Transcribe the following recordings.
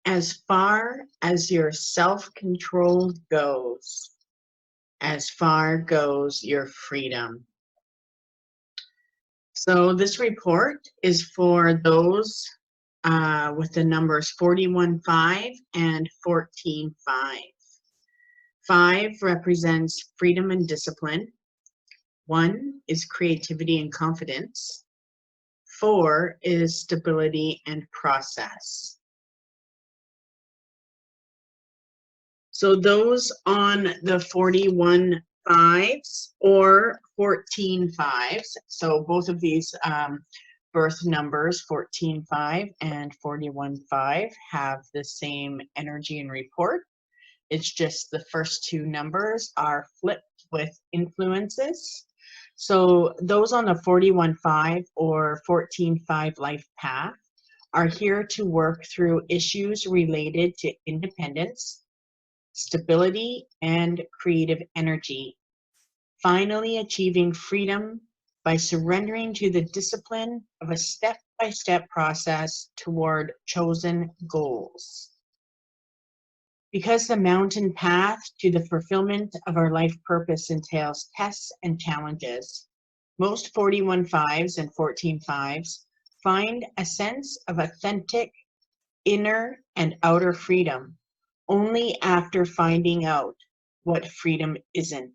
As far as your self-control goes, as far goes your freedom. So this report is for those with the numbers 41-5 and 14-5. 5 represents freedom and discipline. 1 is creativity and confidence. 4 is stability and process. So those on the 41-5s or 14-5s, so both of these birth numbers, 14-5 and 41-5, have the same energy and report. It's just the first two numbers are flipped with influences. So those on the 41-5 or 14-5 life path are here to work through issues related to independence, stability, and creative energy, finally achieving freedom by surrendering to the discipline of a step-by-step process toward chosen goals. Because the mountain path to the fulfillment of our life purpose entails tests and challenges, most 41-5s and 14-5s find a sense of authentic inner and outer freedom only after finding out what freedom isn't.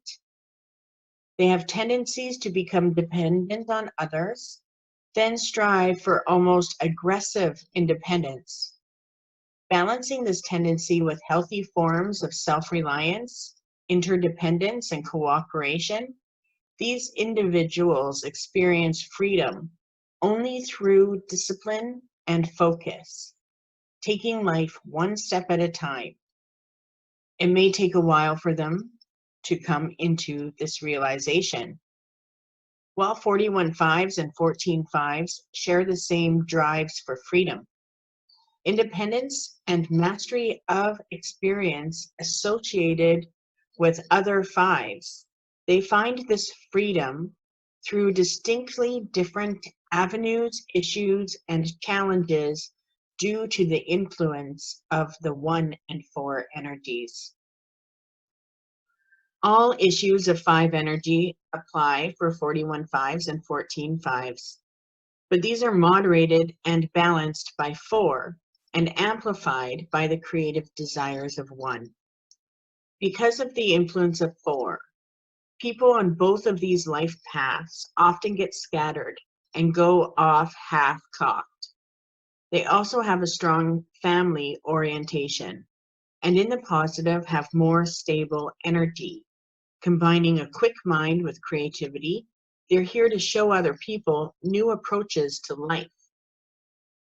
They have tendencies to become dependent on others, then strive for almost aggressive independence. Balancing this tendency with healthy forms of self-reliance, interdependence, and cooperation, these individuals experience freedom only through discipline and focus, taking life one step at a time. It may take a while for them to come into this realization. While 41-5s and 14-5s share the same drives for freedom, independence and mastery of experience associated with other 5s, they find this freedom through distinctly different avenues, issues, and challenges due to the influence of the 1 and 4 energies. All issues of 5 energy apply for 41-5s and 14-5s, but these are moderated and balanced by 4 and amplified by the creative desires of 1. Because of the influence of 4, people on both of these life paths often get scattered and go off half-cocked. They also have a strong family orientation, and in the positive have more stable energy. Combining a quick mind with creativity, they're here to show other people new approaches to life.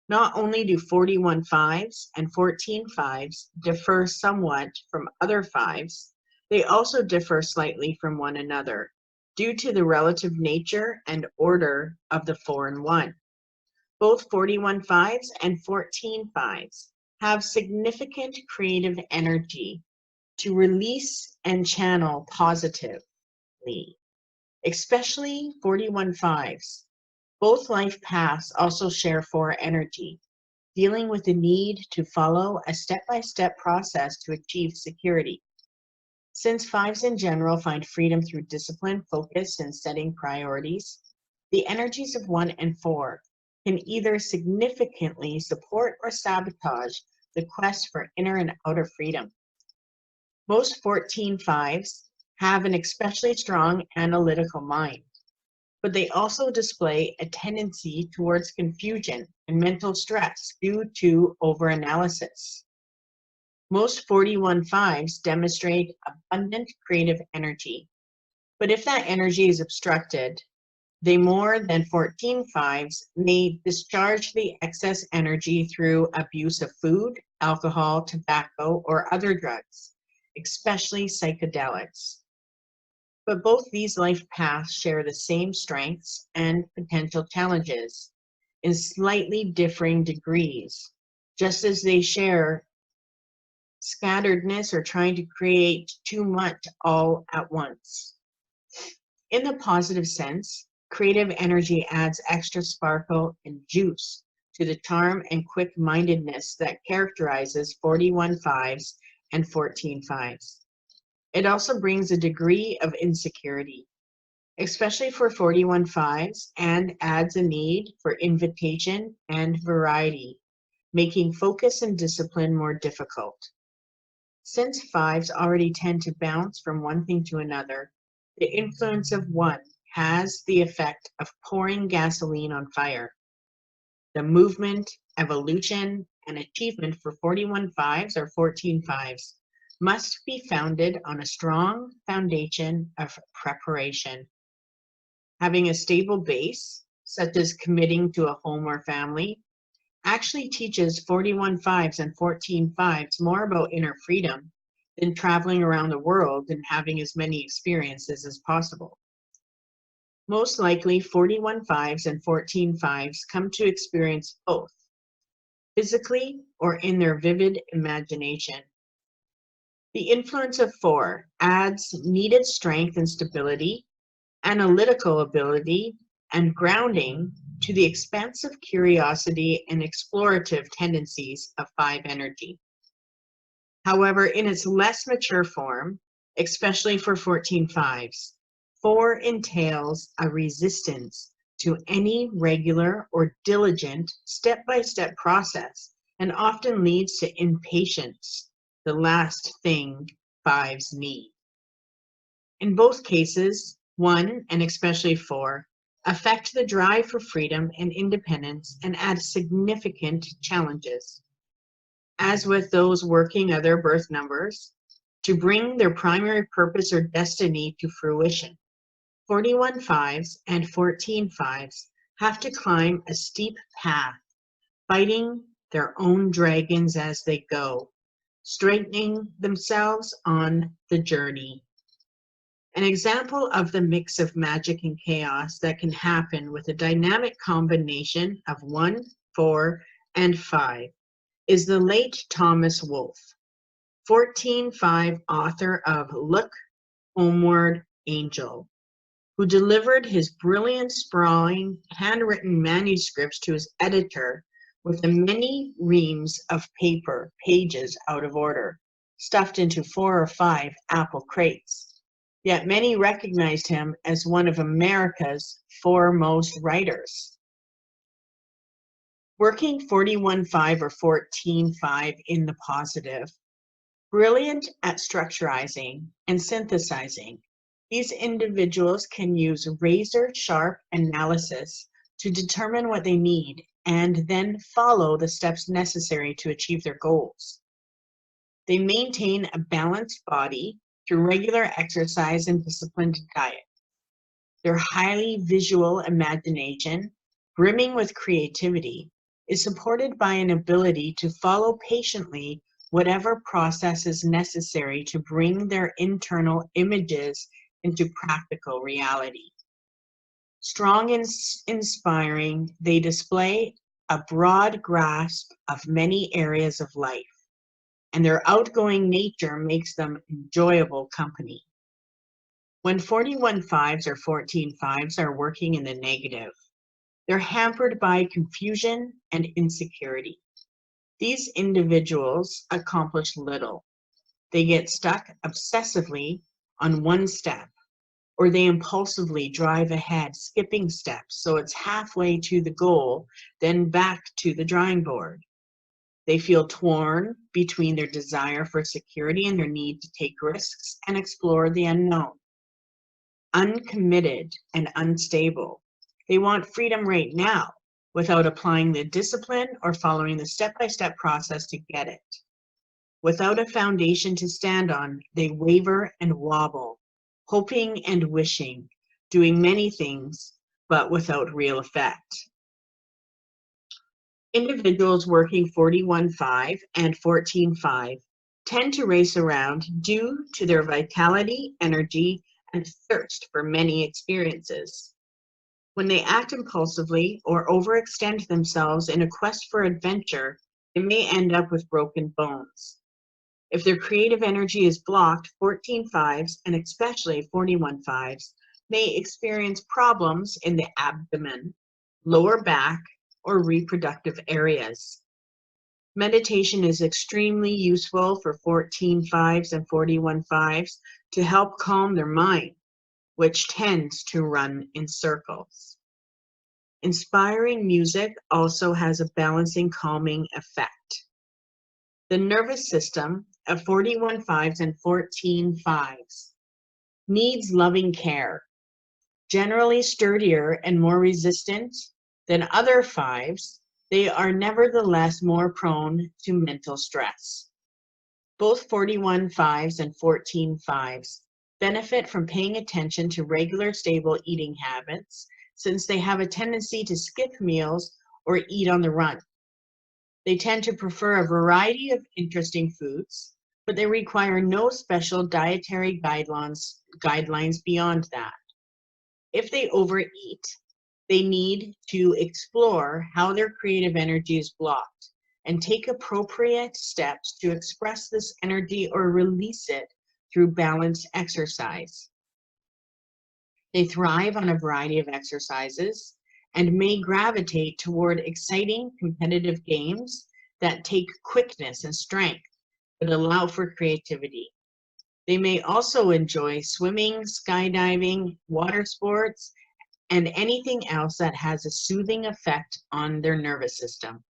Not only do 41-5s and 14-5s differ somewhat from other 5s, they also differ slightly from one another due to the relative nature and order of the 4 and 1. Both 41-5s and 14-5s have significant creative energy to release and channel positively, especially 41-5s. Both life paths also share 4 energy, dealing with the need to follow a step-by-step process to achieve security. Since 5s in general find freedom through discipline, focus, and setting priorities, the energies of 1 and 4 can either significantly support or sabotage the quest for inner and outer freedom. Most 14-5s have an especially strong analytical mind, but they also display a tendency towards confusion and mental stress due to overanalysis. Most 41-5s demonstrate abundant creative energy, but if that energy is obstructed, they more than 14-5s may discharge the excess energy through abuse of food, alcohol, tobacco, or other drugs, especially psychedelics. But both these life paths share the same strengths and potential challenges in slightly differing degrees, just as they share scatteredness or trying to create too much all at once. In the positive sense, creative energy adds extra sparkle and juice to the charm and quick-mindedness that characterizes 41 fives and 14 fives. It also brings a degree of insecurity, especially for 41 fives, and adds a need for invitation and variety, making focus and discipline more difficult. Since fives already tend to bounce from one thing to another, the influence of one has the effect of pouring gasoline on fire. The movement, evolution, and achievement for 41 fives or 14 fives must be founded on a strong foundation of preparation. Having a stable base, such as committing to a home or family, actually teaches 41 fives and 14 fives more about inner freedom than traveling around the world and having as many experiences as possible. Most likely, 41 fives and 14 fives come to experience both, physically or in their vivid imagination. The influence of 4 adds needed strength and stability, analytical ability, and grounding to the expansive curiosity and explorative tendencies of 5 energy. However, in its less mature form, especially for 14 fives, 4 entails a resistance to any regular or diligent step-by-step process and often leads to impatience, the last thing fives need. In both cases, 1 and especially 4 affect the drive for freedom and independence and add significant challenges. As with those working other birth numbers, to bring their primary purpose or destiny to fruition, 41 fives and 14 fives have to climb a steep path, fighting their own dragons as they go, straightening themselves on the journey. An example of the mix of magic and chaos that can happen with a dynamic combination of 1, 4, and 5 is the late Thomas Wolfe, 14-5 author of Look Homeward, Angel, who delivered his brilliant, sprawling, handwritten manuscripts to his editor with the many reams of paper, pages out of order, stuffed into 4 or 5 apple crates. Yet many recognized him as one of America's foremost writers. Working 41-5 or 14-5 in the positive, brilliant at structurizing and synthesizing, these individuals can use razor-sharp analysis to determine what they need and then follow the steps necessary to achieve their goals. They maintain a balanced body through regular exercise and disciplined diet. Their highly visual imagination, brimming with creativity, is supported by an ability to follow patiently whatever process is necessary to bring their internal images into practical reality. Strong and inspiring, they display a broad grasp of many areas of life, and their outgoing nature makes them enjoyable company. When 41 fives or 14 fives are working in the negative, they're hampered by confusion and insecurity. These individuals accomplish little. They get stuck obsessively on one step, or they impulsively drive ahead, skipping steps so it's halfway to the goal, then back to the drawing board. They feel torn between their desire for security and their need to take risks and explore the unknown. Uncommitted and unstable, they want freedom right now without applying the discipline or following the step-by-step process to get it. Without a foundation to stand on, they waver and wobble, hoping and wishing, doing many things, but without real effect. Individuals working 41-5 and 14-5 tend to race around due to their vitality, energy, and thirst for many experiences. When they act impulsively or overextend themselves in a quest for adventure, they may end up with broken bones. If their creative energy is blocked, 14-5s and especially 41-5s may experience problems in the abdomen, lower back, or reproductive areas. Meditation is extremely useful for 14-5s and 41-5s to help calm their mind, which tends to run in circles. Inspiring music also has a balancing, calming effect. The nervous system of 41-5s and 14-5s needs loving care, generally sturdier and more resistant than other 5s. They are nevertheless more prone to mental stress. Both 41-5s and 14-5s benefit from paying attention to regular, stable eating habits, since they have a tendency to skip meals or eat on the run. They tend to prefer a variety of interesting foods, but they require no special dietary guidelines beyond that. If they overeat, they need to explore how their creative energy is blocked and take appropriate steps to express this energy or release it through balanced exercise. They thrive on a variety of exercises and may gravitate toward exciting competitive games that take quickness and strength but allow for creativity. They may also enjoy swimming, skydiving, water sports, and anything else that has a soothing effect on their nervous system.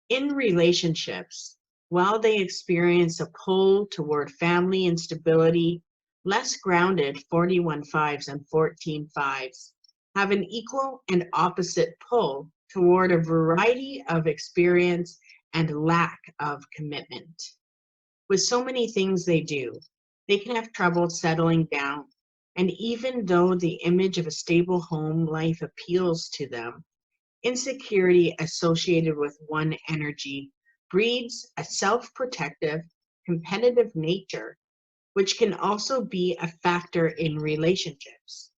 In relationships, while they experience a pull toward family and stability, less grounded 41-5s and 14-5s have an equal and opposite pull toward a variety of experience and lack of commitment. With so many things they do, they can have trouble settling down. And even though the image of a stable home life appeals to them, insecurity associated with one energy breeds a self-protective, competitive nature, which can also be a factor in relationships.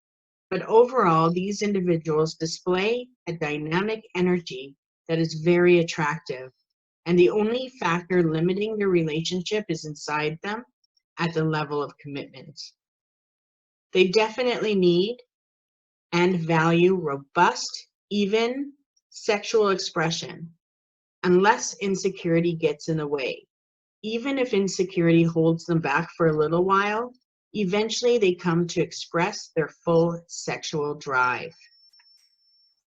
But overall, these individuals display a dynamic energy that is very attractive, and the only factor limiting their relationship is inside them at the level of commitment. They definitely need and value robust, even sexual expression, unless insecurity gets in the way. Even if insecurity holds them back for a little while, eventually they come to express their full sexual drive.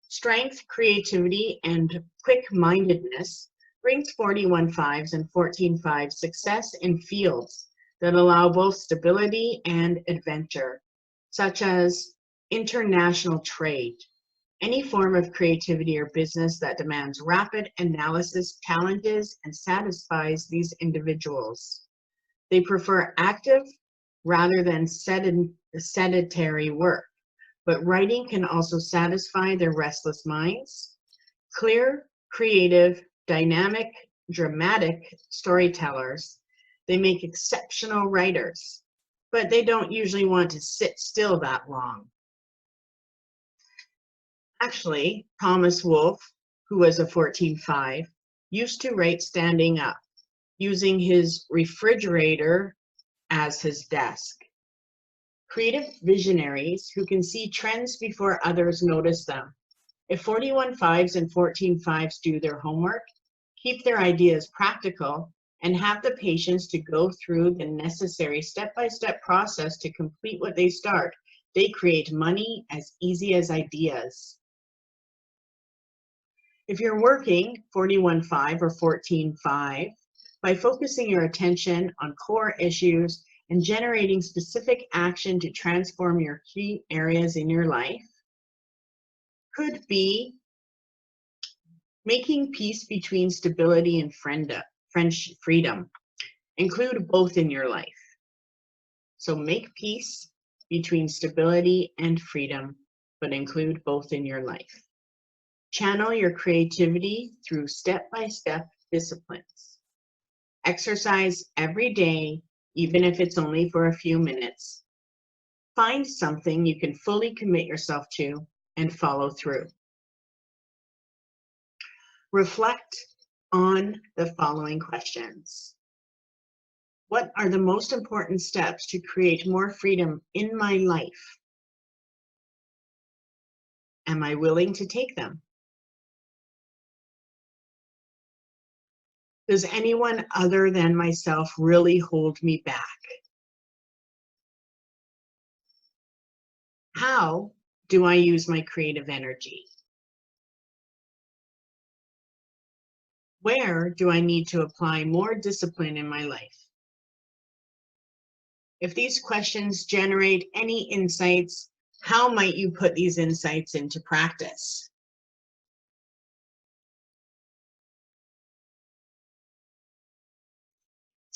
Strength, creativity, and quick-mindedness brings 41-5s and 14-5s success in fields that allow both stability and adventure, such as international trade. Any form of creativity or business that demands rapid analysis, challenges, and satisfies these individuals. They prefer active rather than sedentary work, but writing can also satisfy their restless minds. Clear, creative, dynamic, dramatic storytellers. They make exceptional writers, but they don't usually want to sit still that long. Actually, Thomas Wolfe, who was a 14-5, used to write standing up, using his refrigerator as his desk. Creative visionaries who can see trends before others notice them. If 41-5s and 14-5s do their homework, keep their ideas practical, and have the patience to go through the necessary step-by-step process to complete what they start, they create money as easy as ideas. If you're working 41-5 or 14-5, by focusing your attention on core issues and generating specific action to transform your key areas in your life, could be making peace between stability and freedom. Include both in your life. So make peace between stability and freedom, but include both in your life. Channel your creativity through step-by-step disciplines. Exercise every day, even if it's only for a few minutes. Find something you can fully commit yourself to and follow through. Reflect on the following questions. What are the most important steps to create more freedom in my life? Am I willing to take them? Does anyone other than myself really hold me back? How do I use my creative energy? Where do I need to apply more discipline in my life? If these questions generate any insights, how might you put these insights into practice?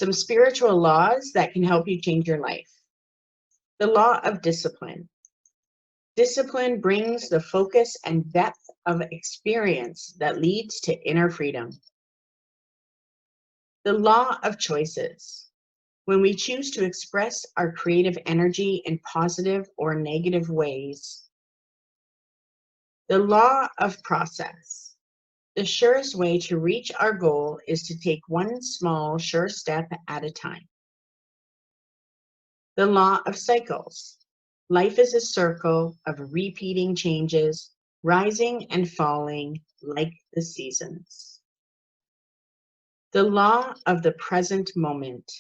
Some spiritual laws that can help you change your life. The law of discipline. Discipline brings the focus and depth of experience that leads to inner freedom. The law of choices. When we choose to express our creative energy in positive or negative ways. The law of process. The surest way to reach our goal is to take one small, sure step at a time. The law of cycles. Life is a circle of repeating changes, rising and falling like the seasons. The law of the present moment.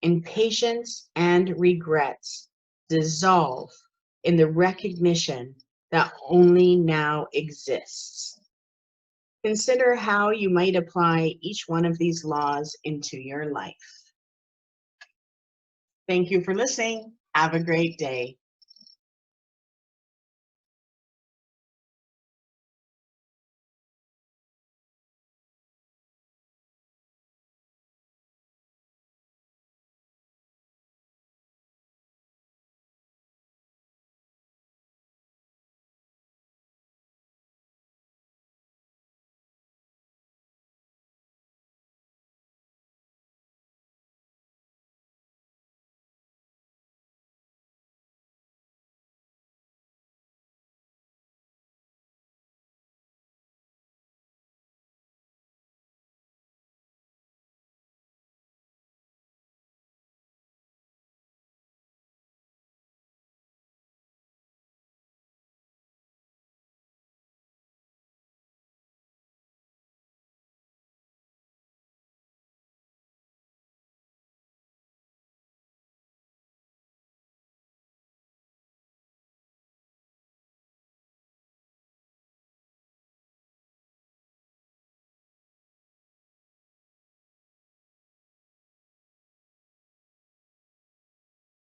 Impatience and regrets dissolve in the recognition that only now exists. Consider how you might apply each one of these laws into your life. Thank you for listening. Have a great day.